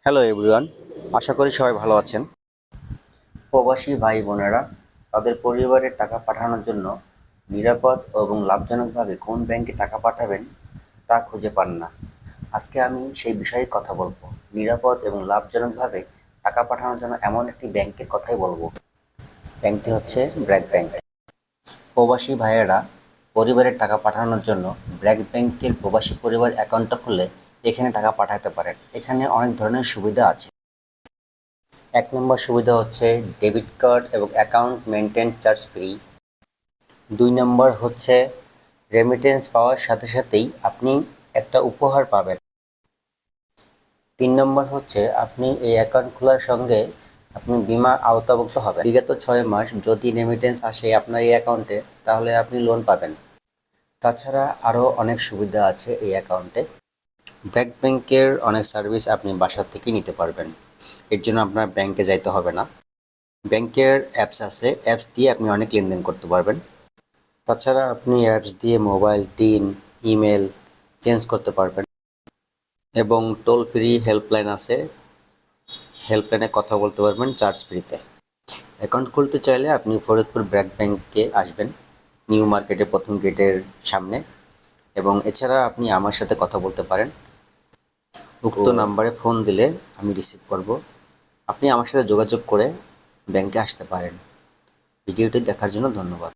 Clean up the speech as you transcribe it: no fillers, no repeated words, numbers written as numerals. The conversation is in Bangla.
হ্যালো এভরিওয়ান, আশা করি সবাই ভালো আছেন। প্রবাসী ভাই বোনেরা তাদের পরিবারের টাকা পাঠানোর জন্য নিরাপদ এবং লাভজনকভাবে কোন ব্যাংকে টাকা পাঠাবেন তা খুঁজে পান না। আজকে আমি সেই বিষয়ে কথা বলবো। নিরাপদ এবং লাভজনকভাবে টাকা পাঠানোর জন্য এমন একটি ব্যাংকের কথাই বলবো। ব্যাংকটি হচ্ছে ব্র্যাক ব্যাংক। প্রবাসী ভাইয়েরা পরিবারের টাকা পাঠানোর জন্য ব্র্যাক ব্যাংকের প্রবাসী পরিবার অ্যাকাউন্টটা খুলে এখানে টাকা পাঠাতে পারেন। এখানে অনেক ধরনের সুবিধা আছে। ১ নম্বর সুবিধা হচ্ছে ডেবিট কার্ড এবং অ্যাকাউন্ট মেইনটেন্যান্স চার্জ ফ্রি। ২ নম্বর হচ্ছে রেমিটেন্স পাওয়ার সাথে সাথেই আপনি একটা উপহার পাবেন। ৩ নম্বর হচ্ছে আপনি এই অ্যাকাউন্ট খোলার সঙ্গে আপনি বীমার আওতাভুক্ত হবেন। বিগত ৬ মাস যদি রেমিটেন্স আসে আপনার এই অ্যাকাউন্টে তাহলে আপনি লোন পাবেন। তাছাড়া আরও অনেক সুবিধা আছে এই অ্যাকাউন্টে। ব্র্যাক ব্যাংকের অনেক সার্ভিস আপনি বাসা থেকেই নিতে পারবেন। এর জন্য আপনার ব্যাংকে যাইতে হবে না। ব্যাংকের অ্যাপস আছে, অ্যাপস দিয়ে আপনি অনেক লেনদেন করতে পারবেন। তাছাড়া আপনি অ্যাপস দিয়ে মোবাইল, টিন, ইমেল চেঞ্জ করতে পারবেন এবং টোল ফ্রি হেল্পলাইন আছে, হেল্পলাইনে কথা বলতে পারবেন চার্জ ফ্রিতে। অ্যাকাউন্ট খুলতে চাইলে আপনি ফরিদপুর ব্র্যাক ব্যাংকে আসবেন, নিউ মার্কেটের প্রথম গেটের সামনে, এবং এছাড়া আপনি আমার সাথে কথা বলতে পারেন। উক্ত নাম্বারে ফোন দিলে আমি রিসিভ করব। আপনি আমার সাথে যোগাযোগ করে ব্যাংকে আসতে পারেন। ভিডিওটি দেখার জন্য ধন্যবাদ।